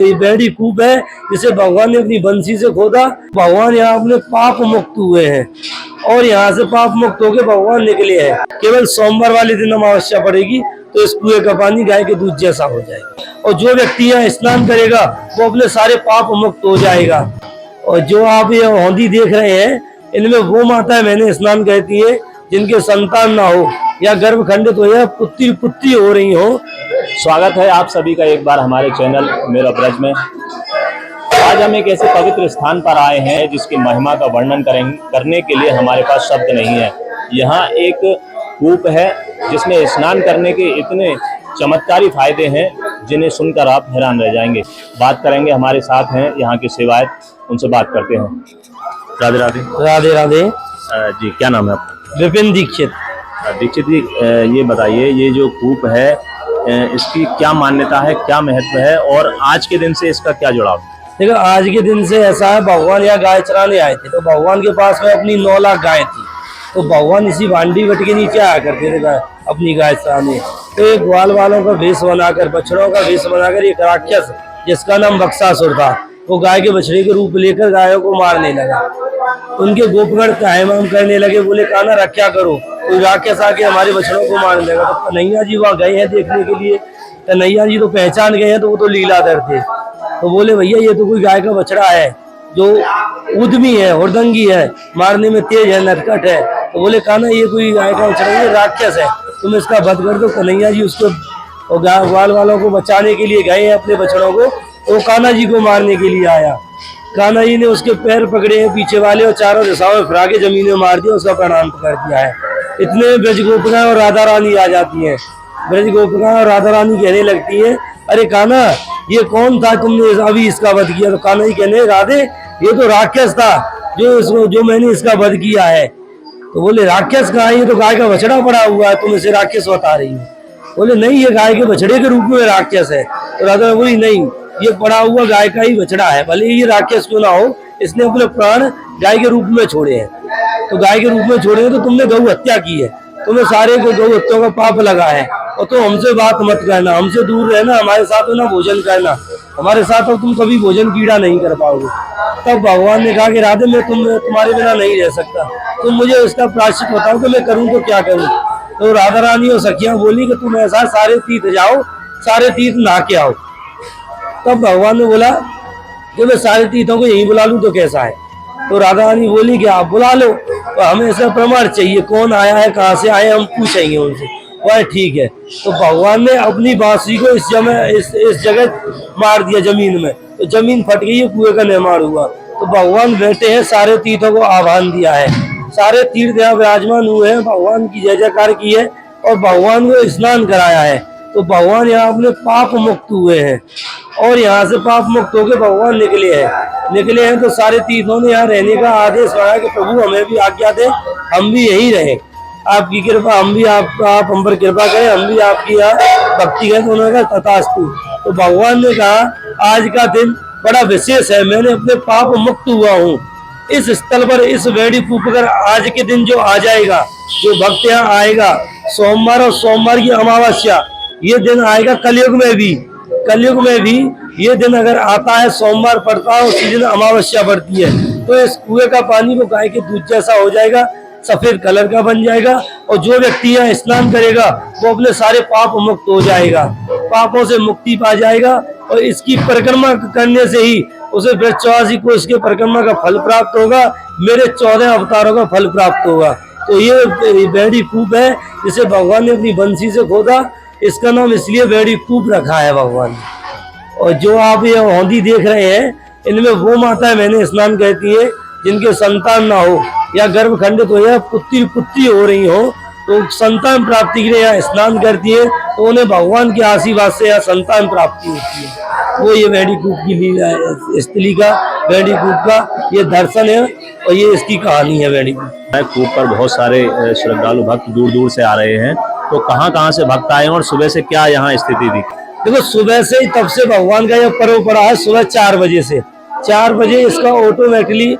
ये बैड़ी कूप है जिसे भगवान ने अपनी बंसी से खोदा। भगवान यहाँ अपने पाप मुक्त हुए हैं और यहाँ से पाप मुक्त होकर भगवान निकले हैं। केवल सोमवार वाले दिन अमावस्या पड़ेगी तो इस कुएं का पानी गाय के दूध जैसा हो जाएगा और जो व्यक्ति यहाँ स्नान करेगा वो अपने सारे पाप मुक्त हो जाएगा। और जो आप ये हौदी देख रहे हैं इनमें वो माताएं मैंने स्नान कहती है जिनके संतान ना हो या गर्भ खंडित हो या पुत्री पुत्री हो रही हो। स्वागत है आप सभी का एक बार हमारे चैनल मेरा ब्रज में। आज हम एक ऐसे पवित्र स्थान पर आए हैं जिसकी महिमा का वर्णन करने के लिए हमारे पास शब्द नहीं है। यहाँ एक कूप है जिसमें स्नान करने के इतने चमत्कारी फायदे हैं जिन्हें सुनकर आप हैरान रह जाएंगे। बात करेंगे, हमारे साथ हैं यहाँ के सेवायत, उनसे बात करते हैं। राधे राधे। राधे राधे। जी, क्या नाम है आपका? विपिन दीक्षित। दीक्षित जी, ये बताइए, ये जो कूप है इसकी क्या मान्यता है, क्या महत्व है और आज के दिन से इसका क्या जुड़ाव? देखो, आज के दिन से ऐसा है, भगवान यहाँ गाय चराने आए थे तो भगवान के पास में अपनी 9 लाख गाय थी तो भगवान इसी भांडी वट के नीचे आया करते थे अपनी गाय चराने। तो एक ग्वाल वालों का वेश बनाकर, बछड़ों का वेश बनाकर एक राक्षस जिसका नाम बक्सासुर था वो गाय के बछड़े के रूप लेकर गायों को मारने लगा। उनके गोपगढ़ कायम करने लगे, बोले काना रक्षा करो, कोई राक्षस आके हमारे बछड़ों को मारने लगा। तो कन्हैया जी वहाँ गए हैं देखने के लिए। कन्हैया जी तो पहचान गए हैं, तो वो तो लीलाधर थे। तो बोले भैया ये तो कोई गाय का बछड़ा है जो उद्यमी है, हुड़दंगी है, मारने में तेज है, नटखट है। तो बोले काना ये कोई गाय का बछड़ा है, राक्षस है, तुम इसका वध कर दो। कन्हैया जी उसको ग्वाल वालों को बचाने के लिए गए हैं अपने बछड़ों को, तो कान्हा जी को मारने के लिए आया। कान्हा जी ने उसके पैर पकड़े हैं पीछे वाले और चारों दिशाओं में फिरा के जमीन में मार दिया, उसका प्रणाम कर दिया है। इतने ब्रज गोपिकाएं और राधा रानी आ जाती हैं। ब्रज गोपिकाएं और राधा रानी कहने लगती है, अरे कान्हा ये कौन था तुमने अभी इसका वध किया? तो कान्हा जी कहने, राधे ये तो राक्षस था जो मैंने इसका वध किया है। तो बोले राक्षस कहाँ है? ये तो गाय का बछड़ा पड़ा हुआ है, तुम इसे राक्षस बता रही हो। बोले नहीं, ये गाय के बछड़े के रूप में राक्षस है। तो राधा बोली नहीं, ये पड़ा हुआ गाय का ही बछड़ा है, भले ये राक्षस क्यों ना हो, इसने अपने प्राण गाय के रूप में छोड़े हैं। तो गाय के रूप में छोड़े हैं तो तुमने गौ हत्या की है, तुम्हें सारे गौ हत्या का पाप लगा है और तो हमसे बात मत करना, हमसे दूर रहना, हमारे साथ ना भोजन करना, हमारे साथ अब तुम कभी भोजन कीड़ा नहीं कर पाओगे। तब भगवान ने कहा कि राधे मैं तुम्हारे बिना नहीं रह सकता, तुम मुझे इसका प्रायश्चित बताओ कि मैं करूँ तो क्या करूँ। तो राधा रानी और सखियां बोली कि तुम ऐसा सारे तीर्थ जाओ, सारे तीर्थ नहा के आओ। तब भगवान ने बोला कि मैं सारे तीर्थों को यहीं बुला लूं तो कैसा है? तो राधा रानी बोली कि आप बुला लो, तो हमें इसका प्रमाण चाहिए, कौन आया है, कहाँ से आए, हम पूछेंगे उनसे। वह ठीक है। तो भगवान ने अपनी बांसुरी को इस जगह मार दिया जमीन में, तो जमीन फट गई, कुएं का निर्माण हुआ। तो भगवान बैठे हैं, सारे तीर्थों को आह्वान दिया है, सारे तीर्थ यहाँ विराजमान हुए हैं, भगवान की जय जयकार की है और भगवान को स्नान कराया है। तो भगवान यहाँ अपने पाप मुक्त हुए हैं और यहाँ से पाप मुक्त होकर भगवान निकले हैं। तो सारे तीर्थों ने यहाँ रहने का आदेश बनाया कि प्रभु हमें भी आज्ञा दे, हम भी यहीं रहें, आपकी कृपा, हम भी आप हम पर कृपा करें, हम भी आपकी यहाँ भक्ति करें। तो उन्होंने कहा तथास्तु। तो भगवान ने कहा आज का दिन बड़ा विशेष है, मैंने अपने पाप मुक्त हुआ हूँ। इस स्थल पर, इस बैड़ी कूप पर आज के दिन जो आ जाएगा, जो भक्त यहाँ आएगा, सोमवार और सोमवार की अमावस्या ये दिन आएगा। कलयुग में भी ये दिन अगर आता है, सोमवार पड़ता है, उसी दिन अमावस्या पड़ती है, तो इस कुएं का पानी वो गाय के दूध जैसा हो जाएगा, सफेद कलर का बन जाएगा और जो व्यक्ति यहाँ स्नान करेगा वो अपने सारे पाप मुक्त हो जाएगा, पापों से मुक्ति पा जाएगा और इसकी परिक्रमा करने से ही उसे 84 को इसके परिक्रमा का फल प्राप्त होगा, मेरे 14 अवतारों का फल प्राप्त होगा। तो ये बैड़ी कूप है जिसे भगवान ने अपनी बंसी से खोदा, इसका नाम इसलिए बैड़ी कूप रखा है भगवान ने। और जो आप ये हौदी देख रहे हैं इनमें वो माताएं मैंने स्नान कहती है जिनके संतान ना हो या गर्भ खंडित हो या पुत्री पुत्री हो रही हो, तो संतान प्राप्ति के लिए यहाँ स्नान करती है, तो उन्हें भगवान के आशीर्वाद से यहाँ संतान प्राप्ति होती है। वो ये बैड़ी कूप की लीला है, स्थली का, बैड़ी कूप का ये दर्शन है और ये इसकी कहानी है बैड़ी कूप पर बहुत सारे श्रद्धालु भक्त दूर दूर से आ रहे हैं, तो कहाँ से भक्त आए और सुबह से क्या यहाँ स्थिति थी? देखो, सुबह से ही तब से भगवान का यह पर्व पड़ा है, सुबह 4 बजे से। 4 बजे इसका ऑटोमेटिकली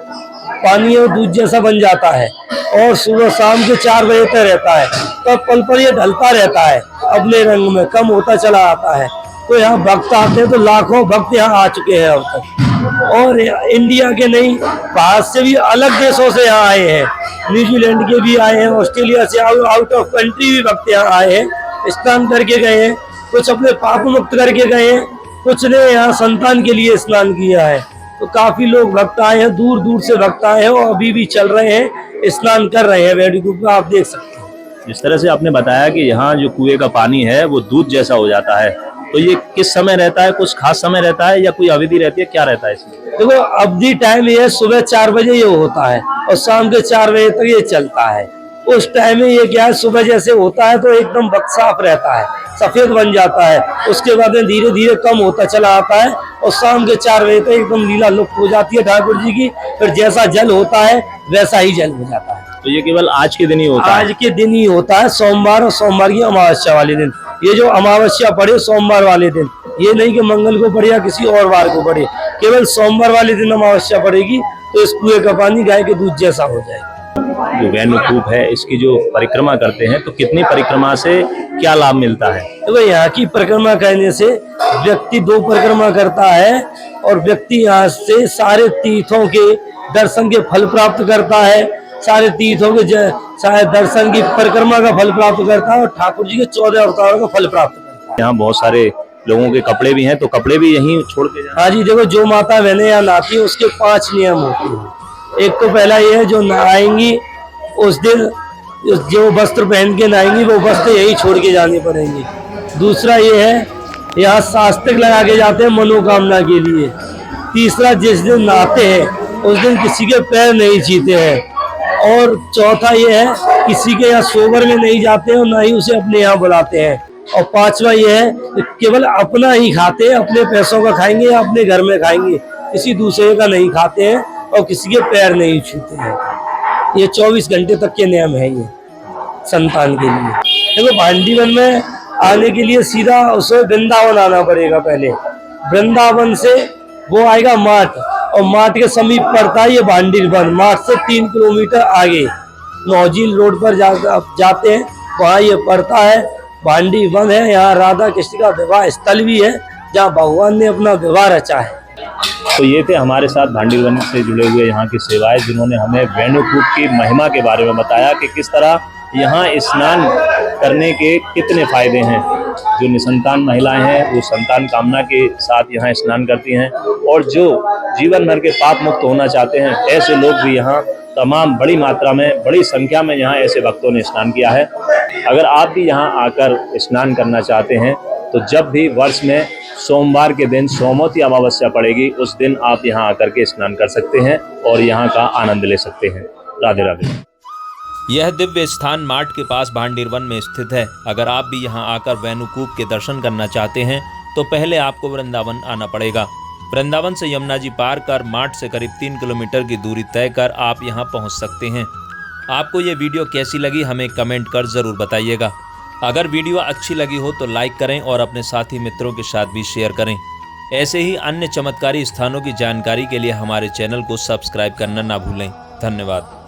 पानी और दूध जैसा बन जाता है और सुबह शाम के 4 बजे तक रहता है। तब पल पर यह ढलता रहता है, अपने रंग में कम होता चला आता है। तो यहाँ भक्त आते हैं, तो लाखों भक्त यहाँ आ चुके हैं अब तक। और इंडिया के नहीं, बाहर से भी अलग देशों से यहाँ आए हैं, न्यूजीलैंड के भी आए हैं, ऑस्ट्रेलिया से, आउट ऑफ कंट्री भी भक्त यहाँ आए हैं, स्नान करके गए हैं, कुछ अपने पाप मुक्त करके गए हैं, कुछ ने यहाँ संतान के लिए स्नान किया है। तो काफी लोग भक्त आए हैं, दूर दूर से भक्त आए हैं और अभी भी चल रहे हैं, स्नान कर रहे हैं वेणुकूप में, आप देख सकते हैं। जिस तरह से आपने बताया कि यहाँ जो कुएं का पानी है वो दूध जैसा हो जाता है, तो ये किस समय रहता है, कुछ खास समय रहता है या कोई अवधि रहती है, क्या रहता है इसमें? देखो अवधि टाइम ये सुबह 4 बजे ये होता है और शाम के 4 बजे तक ये चलता है। उस टाइम में ये क्या है, सुबह जैसे होता है तो एकदम बक साफ रहता है, सफेद बन जाता है, उसके बाद में धीरे धीरे कम होता चला आता है और शाम के 4 बजे तक एकदम लीला लुप्त हो जाती है ठाकुर जी की। फिर जैसा जल होता है वैसा ही जल हो जाता है। तो ये केवल आज के दिन ही होता है? आज के दिन ही होता है, सोमवार और सोमवार की अमावस्या वाले दिन। ये जो अमावस्या पड़े सोमवार वाले दिन, ये नहीं कि मंगल को पड़े या किसी और वार को पड़े, केवल सोमवार वाले दिन अमावस्या पड़ेगी तो इस कुएं का पानी गाय के दूध जैसा हो जाएगा। जो वेणुकूप है इसकी जो परिक्रमा करते हैं तो कितनी परिक्रमा से क्या लाभ मिलता है? तो यहाँ की परिक्रमा करने से व्यक्ति 2 परिक्रमा करता है और व्यक्ति यहाँ से सारे तीर्थों के दर्शन के फल प्राप्त करता है, सारे तीर्थों के सारे दर्शन की परिक्रमा का फल प्राप्त करता है और ठाकुर जी के 14 अवतारों का फल प्राप्त करता है। यहाँ बहुत सारे लोगों के कपड़े भी हैं, तो कपड़े भी यहीं छोड़ के जाते हैं? हाँ जी, देखो जो माता बहने यहाँ नहाती है उसके 5 नियम होते हैं। एक तो पहला ये है, जो नहाएंगी उस दिन जो वस्त्र पहन के नहाएंगी वो वस्त्र यही छोड़ के जाने पड़ेंगे। दूसरा ये है, यहाँ शास्त्र लगा के जाते हैं मनोकामना के लिए। तीसरा, जिस दिन नहाते हैं उस दिन किसी के पैर नहीं छूते हैं। और चौथा ये है, किसी के यहाँ सोबर में नहीं जाते हैं और ना ही उसे अपने यहाँ बुलाते हैं। और 5वां ये है कि केवल अपना ही खाते हैं, अपने पैसों का खाएंगे या अपने घर में खाएंगे, किसी दूसरे का नहीं खाते हैं और किसी के पैर नहीं छूते हैं। ये 24 घंटे तक के नियम है ये संतान के लिए। देखो भांडीवन में आने के लिए सीधा उसे वृंदावन आना पड़ेगा। पहले वृंदावन से वो आएगा माठ, और माठ के समीप पड़ता है ये भांडीवन। माठ से 3 किलोमीटर आगे नौजील रोड पर जाते हैं, वहाँ ये पड़ता है, भांडीवन है। यहाँ राधा कृष्ण का विवाह स्थल भी है, जहाँ भगवान ने अपना विवाह रचा है। तो ये थे हमारे साथ भांडीवन से जुड़े हुए यहाँ की सेवाएं, जिन्होंने हमें वेणुकूप की महिमा के बारे में बताया कि किस तरह यहाँ स्नान करने के कितने फायदे हैं। जो निसंतान महिलाएं हैं वो संतान कामना के साथ यहाँ स्नान करती हैं, और जो जीवन भर के पाप मुक्त होना चाहते हैं ऐसे लोग भी यहाँ तमाम बड़ी मात्रा में, बड़ी संख्या में यहाँ ऐसे भक्तों ने स्नान किया है। अगर आप भी यहाँ आकर स्नान करना चाहते हैं तो जब भी वर्ष में सोमवार के दिन सोमवती अमावस्या पड़ेगी उस दिन आप यहाँ आकर के स्नान कर सकते हैं और यहाँ का आनंद ले सकते हैं। राधे राधे। यह दिव्य स्थान माठ के पास भांडीवन में स्थित है। अगर आप भी यहाँ आकर वेणुकूप के दर्शन करना चाहते हैं तो पहले आपको वृंदावन आना पड़ेगा। वृंदावन से यमुना जी पार कर माठ से करीब 3 किलोमीटर की दूरी तय कर आप यहाँ पहुँच सकते हैं। आपको ये वीडियो कैसी लगी हमें कमेंट कर ज़रूर बताइएगा। अगर वीडियो अच्छी लगी हो तो लाइक करें और अपने साथी मित्रों के साथ भी शेयर करें। ऐसे ही अन्य चमत्कारी स्थानों की जानकारी के लिए हमारे चैनल को सब्सक्राइब करना ना भूलें। धन्यवाद।